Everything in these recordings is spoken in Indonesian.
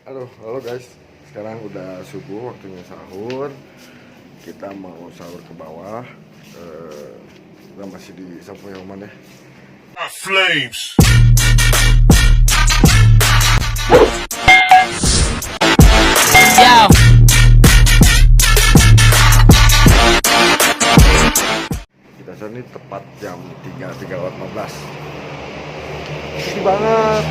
Halo guys, sekarang udah subuh, waktunya sahur. Kita mau sahur ke bawah. Kita masih di Sapu Yoman ya. Flames. Yo. Kita sahur ini tepat jam 3:15. Sepi banget.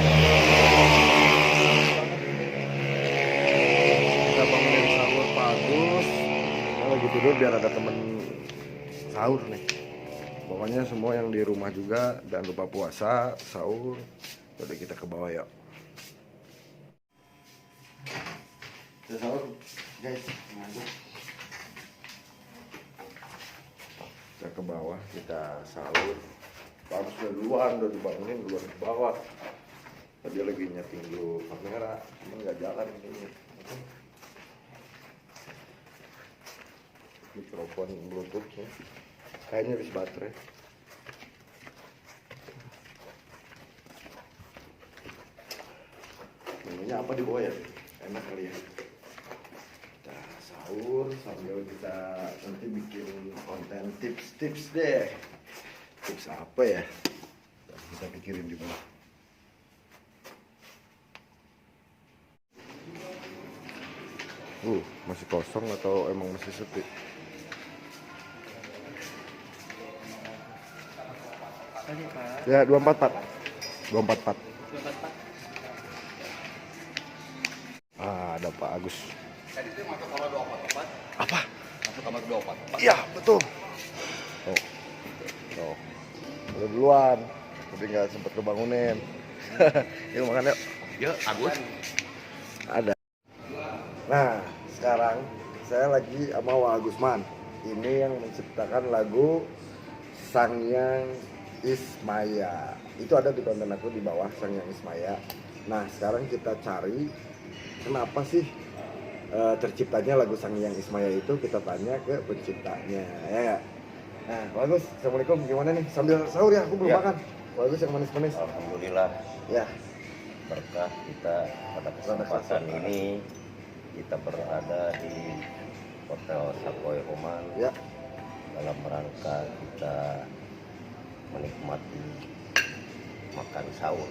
Kita bangunin sahur Pak Agus. Kita lagi tidur biar ada temen sahur nih. Pokoknya semua yang di rumah juga jangan lupa puasa, sahur. Jadi kita ke bawah yuk. Kita sahur guys. Kita ke bawah, kita sahur. Harus duluan, udah dibangunin duluan ke bawah. Tadi lagi nyeting dulu kamera, cuma nggak jalan ini. Mikrofon bluetoothnya kayaknya habis baterai. Menunya apa di bawah ya? Enak kali ya. Kita sahur sambil kita nanti bikin konten tips-tips deh. Tips apa ya? Kita pikirin di bawah. Masih kosong atau emang masih sepi? Ya 244. 244. Ada Pak Agus. Tadi itu masuk kamar 244. Apa? Masuk kamar 244. Iya betul. Oh. Udah duluan. Tapi nggak sempet kebangunin. Yuk makan yuk. Ya, Agus. Ada. Nah, sekarang saya lagi sama Wak Agusman. Ini yang menciptakan lagu Sangyang Ismaya. Itu ada di konten aku di bawah, Sangyang Ismaya. Nah, sekarang kita cari kenapa sih terciptanya lagu Sangyang Ismaya itu. Kita tanya ke penciptanya, ya nggak? Nah, bagus. Assalamualaikum. Gimana nih? Sambil sahur ya, aku belum makan. Bagus yang manis-manis. Alhamdulillah Ya. berkah kita pada kesempatan ini kita berada di Hotel Sapoe Oman Ya. dalam rangka kita menikmati makan sahur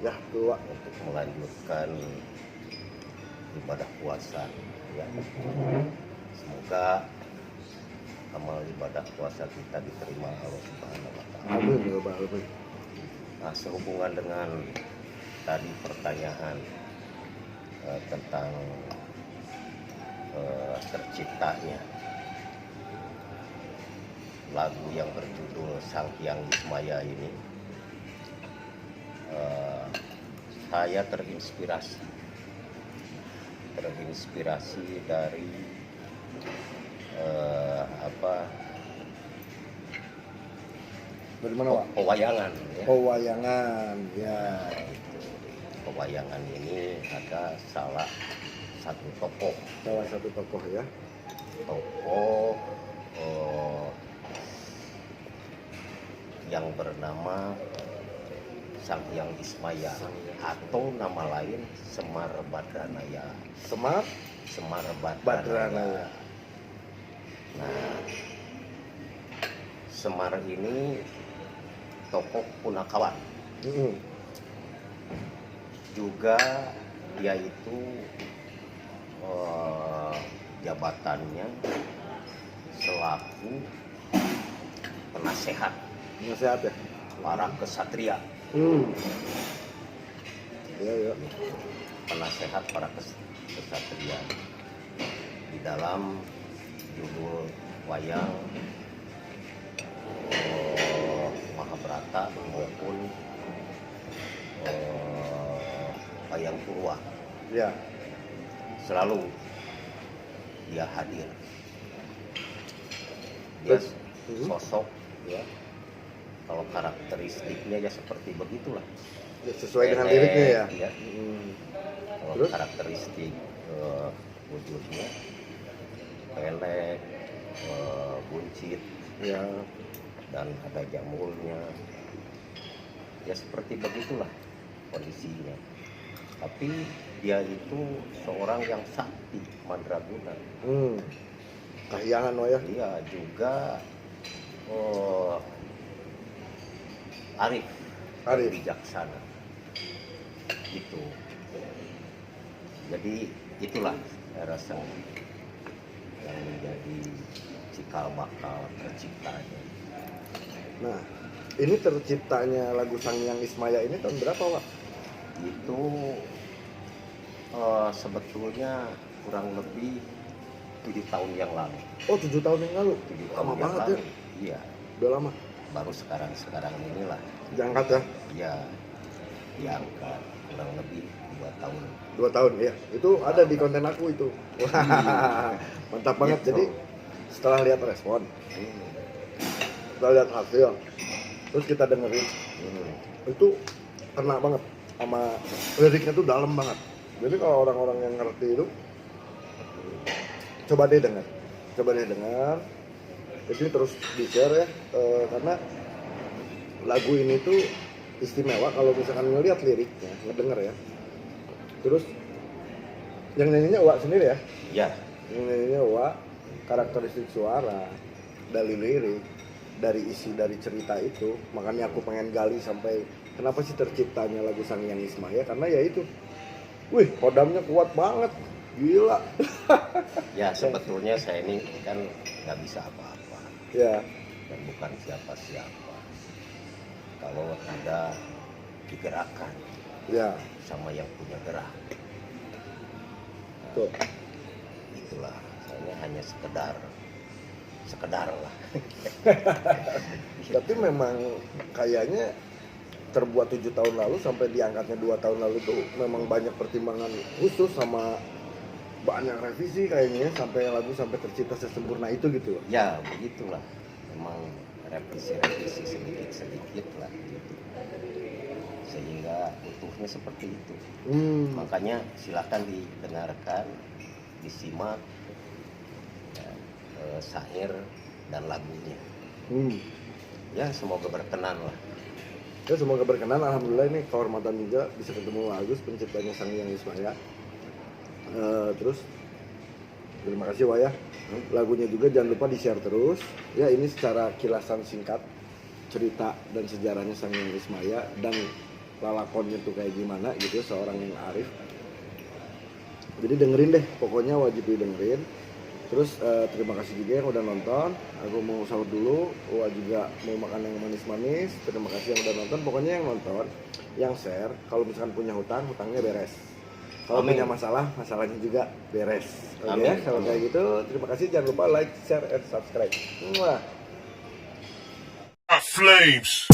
Ya, tua. untuk melanjutkan ibadah puasa ya. Semoga amal ibadah puasa kita diterima Allah Subhanahu wa taala. Amin ya Rabbal Alamin. Nah, sehubungan dengan tadi pertanyaan tentang terciptanya lagu yang berjudul Sangyang Ismaya ini, saya terinspirasi dari Dari mana, Wak? pewayangan ya. Pewayangan, ya. Pewayangan ini ada salah satu tokoh ya. Yang bernama Sangyang Ismaya atau nama lain Semar Badranaya. Semar Badranaya. Nah, Semar ini tokoh punakawan. Juga dia itu jabatannya selaku penasehat Nasihat ya. para kesatria. Ya. Penasehat para kesatria di dalam judul wayang Mahabharata maupun wayang Purwa. Ya. Selalu dia hadir. Dia sosok ya. Kalau karakteristiknya ya seperti begitulah. Ya, sesuai dengan liriknya ya. Ya. Kalau Terus? karakteristik wujudnya pelek, buncit, Ya. dan ada jamurnya. Ya seperti begitulah kondisinya. Tapi dia itu seorang yang sakti mandraguna. Kahyangan ya. Dia juga arif, Arif. bijaksana. Gitu. Jadi itulah saya rasa yang menjadi cikal bakal terciptanya. Nah, ini terciptanya lagu Sangyang Ismaya ini tahun berapa, Wak? Itu sebetulnya kurang lebih 7 tahun yang lalu. Oh, 7 tahun yang lalu. 7 Lama tahun yang banget lalu. ya. Iya, Udah lama. baru sekarang inilah. Diangkat ya. Ya, diangkat kurang lebih 2 tahun. 2 tahun ya. Itu ada di konten aku itu. Wah, mantap banget. Gitu. Jadi setelah lihat respon, Hmm. setelah lihat hasil, terus kita dengerin, itu kena banget sama liriknya tuh dalam banget. Jadi kalau orang-orang yang ngerti itu, coba deh dengar. Jadi terus di share ya, karena lagu ini tuh istimewa kalau misalkan ngeliat liriknya, ngedenger ya. Terus yang nyanyinya Wak sendiri ya, Ya, yang nyanyinya Wak, karakteristik suara, dari lirik, dari isi dari cerita itu, makanya aku pengen gali sampai kenapa sih terciptanya lagu Sangyang Ismaya, karena ya itu, wih, kodamnya kuat banget, gila. ya sebetulnya saya ini kan nggak bisa apa-apa Ya, dan bukan siapa-siapa. Kalau ada digerakkan ya, sama yang punya gerak, tuh. itulah saya hanya sekedar lah. Tapi memang kayaknya terbuat 7 tahun lalu sampai diangkatnya 2 tahun lalu tuh memang banyak pertimbangan khusus sama banyak revisi kayaknya sampai lagu sampai tercipta sesempurna itu gitu. Ya begitulah, memang revisi sedikit lah gitu. Sehingga utuhnya seperti itu. Makanya silakan didengarkan, disimak ya, syair dan lagunya. Ya semoga berkenan lah. Ya semoga berkenan. Alhamdulillah ini kehormatan juga bisa ketemu Agus penciptanya Sangyang Ismaya. Terus terima kasih Wak ya. Lagunya juga jangan lupa di-share terus. Ya ini secara kilasan singkat cerita dan sejarahnya Sangyang Ismaya dan lalakonnya tuh kayak gimana gitu, seorang yang arif. Jadi dengerin deh, pokoknya wajib didengerin. Terus terima kasih juga yang udah nonton. Aku mau sahur dulu, Wak juga mau makan yang manis-manis. Terima kasih yang udah nonton. Pokoknya yang nonton, yang share. Kalau misalkan punya hutang, hutangnya beres. Kalau Amin. punya masalah, masalahnya juga beres. Oke Amin. ya, kalau kayak gitu, terima kasih. Jangan lupa like, share, and subscribe. Muah. Flames.